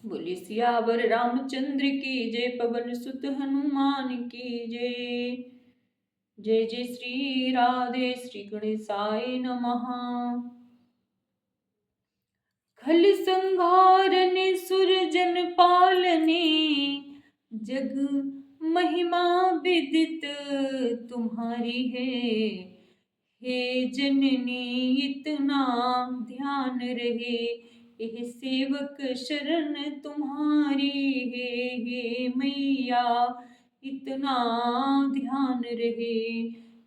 बोले सियावर रामचंद्र की जय, पवन सुत हनुमान की जय। जय जय श्री राधे श्री गणेशाय नमः। खल संहारने सुरजन पालने, जग महिमा विदित तुम्हारी है। हे जननी इतना ध्यान रहे, यह सेवक शरण तुम्हारी है। हे मैया इतना ध्यान रहे,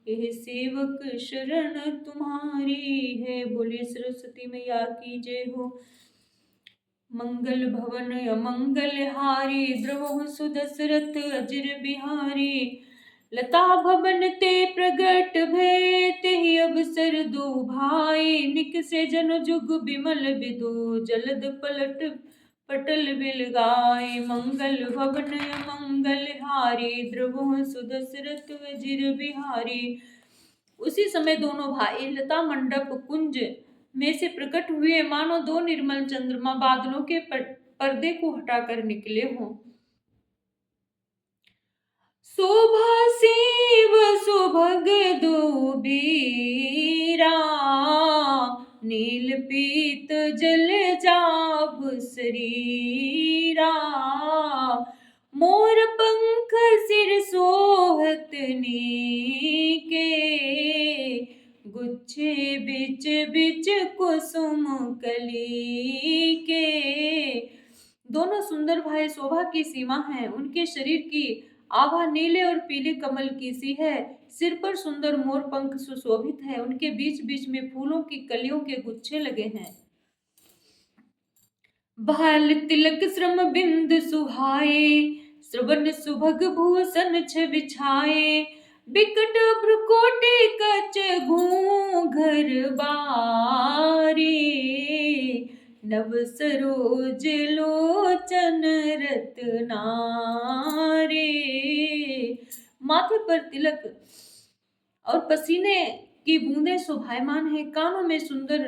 यह सेवक शरण तुम्हारी है। बोले सरस्वती मैया की जय हो। मंगल भवन अमंगल हारी, द्रवहु सुदशरथ अजर बिहारी। लता भवन ते प्रगट भय, तेहि अवसर दो भाई। निकसे जन जुग बिमल विदो, जलद पलट पटल बिल गाय। मंगल भवन अमंगल हारी, द्रवहु सुदशरथ अजर बिहारी। उसी समय दोनों भाई लता मंडप कुंज में से प्रकट हुए, मानो दो निर्मल चंद्रमा बादलों के पर्दे को हटाकर निकले हों। शोभा शिव सुभग दो बीरा, नील पीत जल जाभ शरीरा। मोर पंख सिर सोहत नीके, गुच्छे बिच बिच कुसुम कली के। दोनों सुंदर भाई शोभा की सीमा है। उनके शरीर की आभा नीले और पीले कमल की सी है। सिर पर सुंदर मोर पंख सुशोभित है। उनके बीच बीच में फूलों की कलियों के गुच्छे लगे हैं। भाल तिलक श्रम बिंद सुहाए, श्रवण सुभग भूषण छ बिछाए। बिकट भ्रुकोटि कच घूंघर बारी, नव सरोज लोचन रत्नारे। माथे पर तिलक और पसीने की बूंदें शोभायमान है। कानों में सुंदर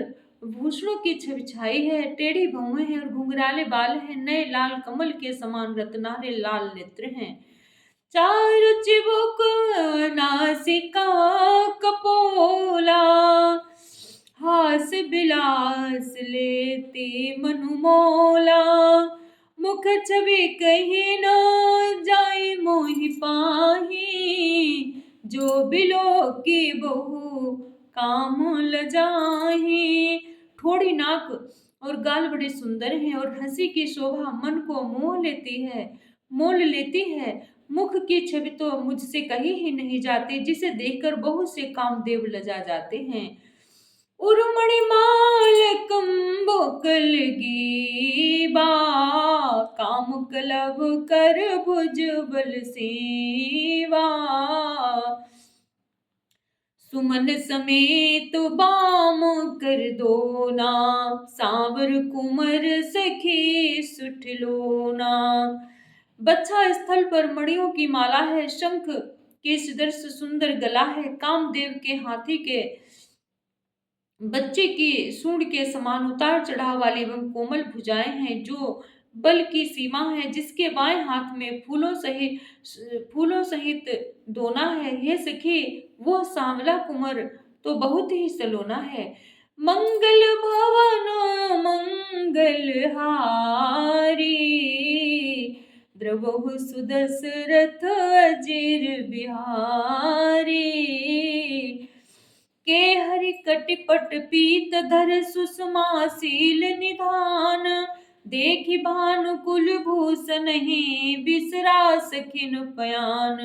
भूषणों की छविछाई है। टेढ़ी भौहें हैं और घुंघराले बाल हैं। नए लाल कमल के समान रत्नारे लाल नेत्र हैं। चारु चिबुक नासिका कपोला, हास बिलास लेते मनुमोला। मुख छवि कही न जाई मोहि पाही, जो बिलो की बहु काम लजाही। ठोड़ी नाक और गाल बड़े सुंदर हैं और हंसी की शोभा मन को मोल लेती है। मुख की छवि तो मुझसे कही ही नहीं जाती, जिसे देखकर बहुत से कामदेव लजा जाते हैं। उर्मणि माल कंबुकल गीबा, काम कलभ कर भुजबल सेवा। सुमन समेत बाम कर दोना, सांवर कुमर सखी सुठलोना। बच्छा स्थल पर मणियों की माला है। शंख के सदृश सुंदर गला है। कामदेव के हाथी के बच्चे की सूंड के समान उतार चढ़ाव वाली एवं कोमल भुजाएं हैं, जो बल की सीमा है। जिसके बाएं हाथ में फूलों सहित दोना है। यह सखी वह सांवला कुंवर तो बहुत ही सलोना है। मंगल भवन मंगल हारी, द्रवहु सुदशरथ अजिर बिहारी। के हरि कटिपट पीत धर सुषमा शील निधान, देखि भानुकुल भूषण ही बिसरा सखिन पयान।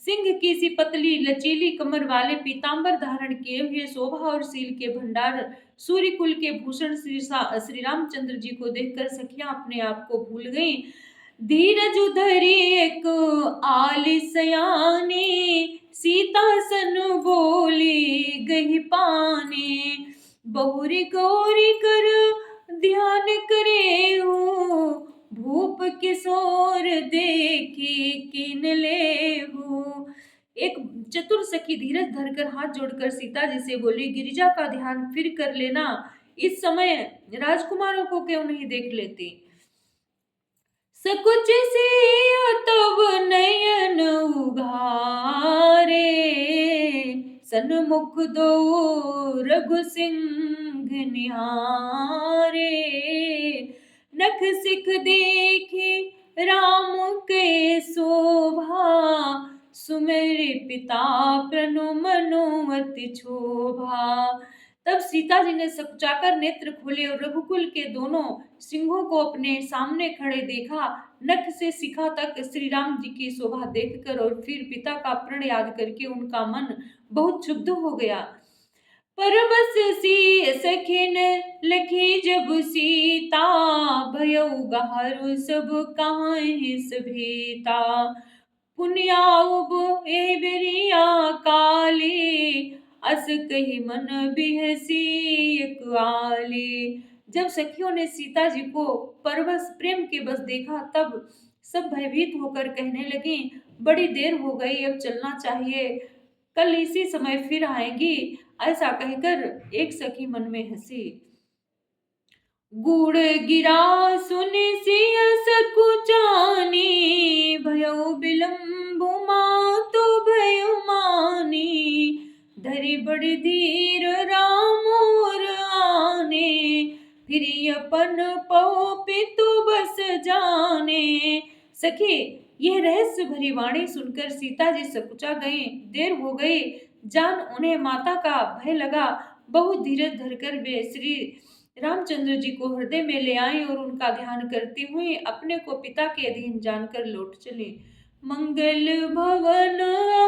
सिंह की सी पतली लचीली कमर वाले पीतांबर धारण किए हुए शोभा और शील के भंडार सूर्य कुल के भूषण श्री रामचंद्र जी को देखकर सखियां अपने आप को भूल गईं। धीरज धरी एक आलिसयानी, सीता सन बोली गही पानी। बहुरी गौरी कर ध्यान करे हो, भूप किशोर देखी किन ले हो। एक चतुर सखी धीरज धरकर हाथ जोड़कर सीता जी से बोली, गिरिजा का ध्यान फिर कर लेना, इस समय राजकुमारों को क्यों नहीं देख लेती। सकुच सिया तब नयन उघारे, सन्मुख दो रघु सिंह निहारे। नख सिख देखी राम के शोभा, सुमेरि पिता प्रनु मनोमति क्षोभा। तब सीता जी ने सकचाकर नेत्र खोले और रघुकुल के दोनों सिंहों को अपने सामने खड़े देखा। नख से शिखा तक श्री राम जी की शोभा देखकर और फिर पिता का प्रण याद करके उनका मन बहुत क्षुब्ध हो गया। परबस सी सखिन लखी जब सीता, भयउ गहरु सब काहि सभीता। पुण्याउब ए बेरिया काली, अस कही मन बिहसी एक आली। जब सखियों ने सीता जी को परवश प्रेम के बस देखा तब सब भयभीत होकर कहने लगी, बड़ी देर हो गई, अब चलना चाहिए, कल इसी समय फिर आएंगी। ऐसा कहकर एक सखी मन में हंसी। गुड़ गिरा सुनि सिय सकुचानी, भयउ बिलम्बु मातु भयउ मानी। धरि बड़ी धीर राम और आने, फिर अपन पौ पितु बस जाने। सखी, यह रहस्य भरी वाणी सुनकर सीता जी सकुचा गई। देर हो गई जान उन्हें माता का भय लगा। बहुत धीरज धरकर वे श्री रामचंद्र जी को हृदय में ले आई और उनका ध्यान करती हुई अपने को पिता के अधीन जानकर लौट चली। मंगल भवन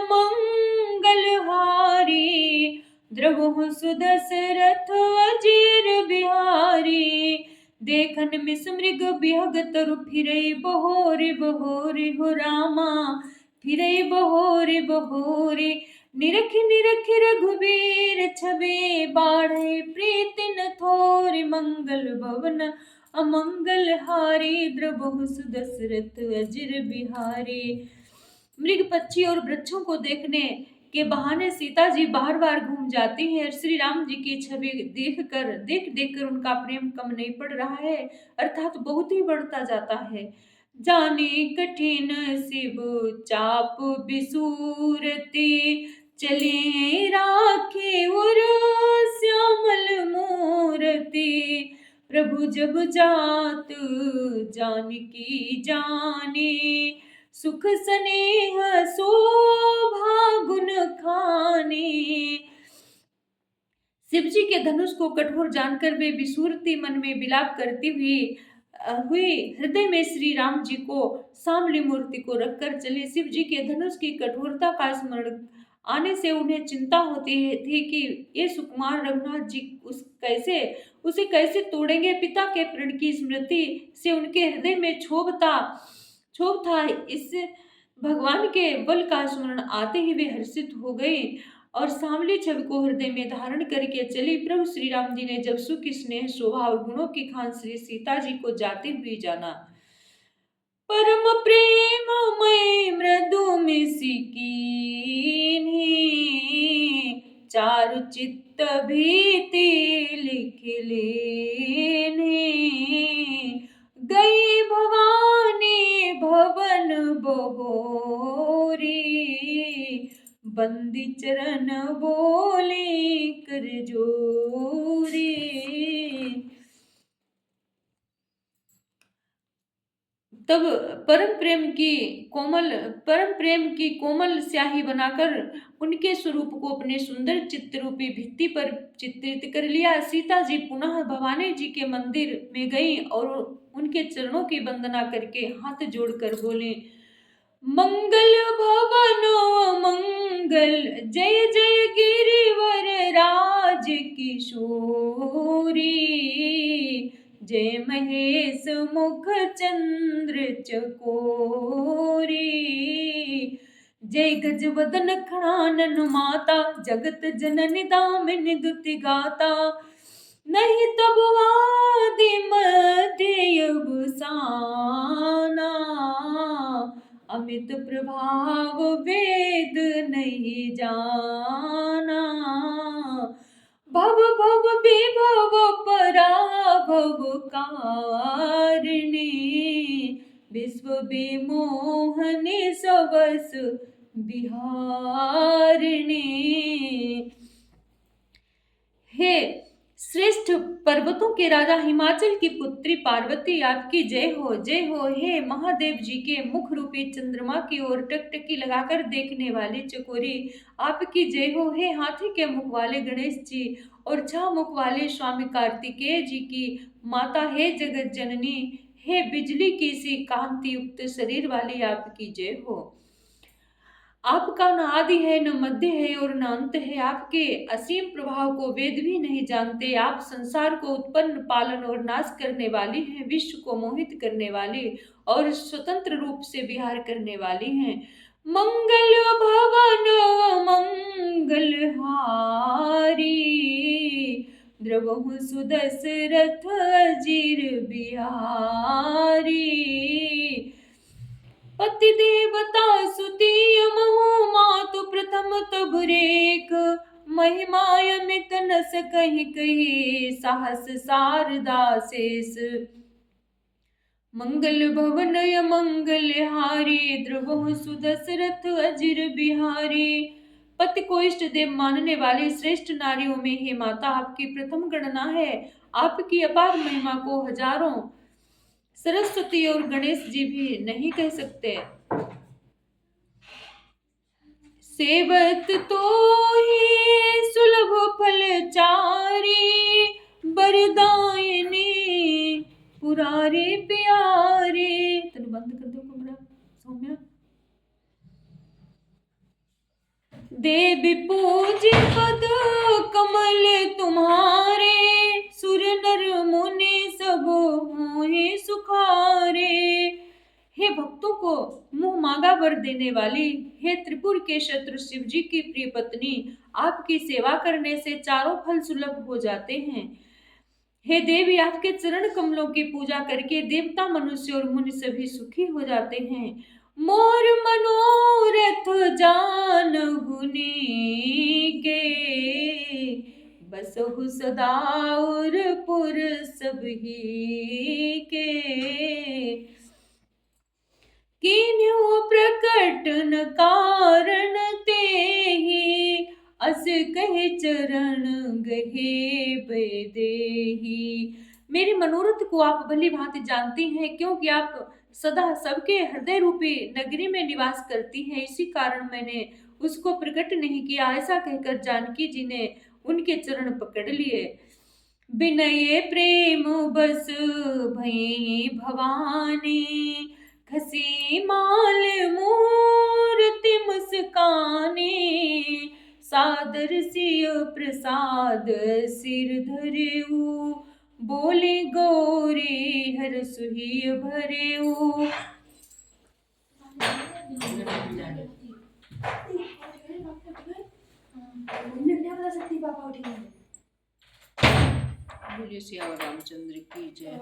मंगल हारी, द्रवहु सुदशरथ अजीर बिहारी। देखन मिस मृग बिहग तरु, फिरई बहोरी बहोरी हो रामा, फिरई बहोरी बहोरी। निरखि निरखि रघुबीर छवि, बाढ़े प्रीतिन थोरी। मंगल भवन अमंगल हारी, द्रवहु सुदशरथ अजिर बिहारी। मृग पक्षी और वृक्षों को देखने के बहाने सीता जी बार बार घूम जाती हैं। श्री राम जी की छवि देख देख कर उनका प्रेम कम नहीं पड़ रहा है, अर्थात बहुत ही बढ़ता जाता है। जाने कठिन शिव चाप बिसूरती, चले राखे उर श्यामल मूरति। प्रभु जब जात जानकी जाने, सुख स्नेह शोभा गुण खाने। शिव जी के धनुष को कठोर जानकर वे विसूरती मन में विलाप करती हुई हृदय में श्री राम जी को सामली मूर्ति को रखकर चले। शिव जी के धनुष की कठोरता का स्मरण आने से उन्हें चिंता होती थी कि ये सुकुमार रघुनाथ जी उसे कैसे तोड़ेंगे। पिता के प्रण की स्मृति से उनके हृदय में क्षोभ था। इस भगवान के बल का स्मरण आते ही वे हर्षित हो गए और सांवली छवि को हृदय में धारण करके चली। प्रभु श्री राम जी ने जब सुख स्नेह शोभा और गुणों की खान श्री सीता जी को जाती हुई जाना, परम प्रेम मय मृदु मिसिकीन्ही, चारु चित्त भीति लिख लेन्ही। गई भवानी भवन बहोरी, बंदी चरण बोले कर जोरी। तब परम प्रेम की कोमल स्याही बनाकर उनके स्वरूप को अपने सुंदर चित्र रूपी भित्ति पर चित्रित कर लिया। सीता जी पुनः भवानी जी के मंदिर में गई और उनके चरणों की वंदना करके हाथ जोड़कर बोले, मंगल भवन मंगल, जय जय गिरिवर राज किशोरी। जय महेश मुख चंद्र चकोरी। जय गजवदन खड़ानन माता, जगत जननी दामिनी दुति गाता। नहीं तब वादि मध्य अवसाना, अमित प्रभाव वेद नहीं जाना। भव भव विभव पराभव कारिणी, विश्व विमोहने सवस विहारिणे। हे श्रेष्ठ पर्वतों के राजा हिमाचल की पुत्री पार्वती, आपकी जय हो जय हो। हे महादेव जी के मुख रूपी चंद्रमा की ओर टकटकी लगाकर देखने वाली चकोरी, आपकी जय हो। हे हाथी के मुख वाले गणेश जी और 6 मुख वाले स्वामी कार्तिकेय जी की माता, हे जगत जननी, हे बिजली की सी कांति युक्त शरीर वाली, आपकी जय हो। आपका न आदि है, न मध्य है और न अंत है। आपके असीम प्रभाव को वेद भी नहीं जानते। आप संसार को उत्पन्न, पालन और नाश करने वाली हैं, विश्व को मोहित करने वाली और स्वतंत्र रूप से विहार करने वाली हैं। मंगल भवन मंगलहारी, द्रवहु सुदशरथ अजीर बिहारी। पति देवता सुती महु मातु प्रथम तब रेख, महिमा अमित न सकहि कही साहस शारदा शेष। मंगल भवन मंगल हारी, द्रवहु सुदशरथ अजिर बिहारी। पति को इष्ट देव मानने वाली श्रेष्ठ नारियों में हे माता, आपकी प्रथम गणना है। आपकी अपार महिमा को हजारों सरस्वती और गणेश जी भी नहीं कह सकते। सेवत तो ही सुलभ फलचारी, बरदायिनी पुरारी प्यारी। तने बंद कर दो कमरा सौम्या। देवी पूजी पद कमल तुम्हारे, सुर नर मुनि सब मोहि सुखारे। हे भक्तों को मुंह मांगा वर देने वाली, हे त्रिपुर के शत्रु शिव जी की प्रिय पत्नी, आपकी सेवा करने से चारों फल सुलभ हो जाते हैं। हे देवी, आपके चरण कमलों की पूजा करके देवता, मनुष्य और मुनि सभी सुखी हो जाते हैं। मोर मनोरथ जानहुनी के, बसहु सदा और पुर सबही के। किन्हु प्रकट न कारण तेहि, अस कहे चरण गहे बेदेही। मेरे मनोरथ को आप भली भांति जानती हैं, क्योंकि आप सदा सबके हृदय रूपी नगरी में निवास करती हैं। इसी कारण मैंने उसको प्रकट नहीं किया। ऐसा कहकर जानकी जी ने उनके चरण पकड़ लिए। विनय प्रेम बस भई भवानी, खसी माल मूर्ति मुस्कानी। सादर सिय प्रसाद सिर धरेऊ, बोले गौरी हर सुहिय भरेऊ। बोलिए सियावर रामचंद्र की जय।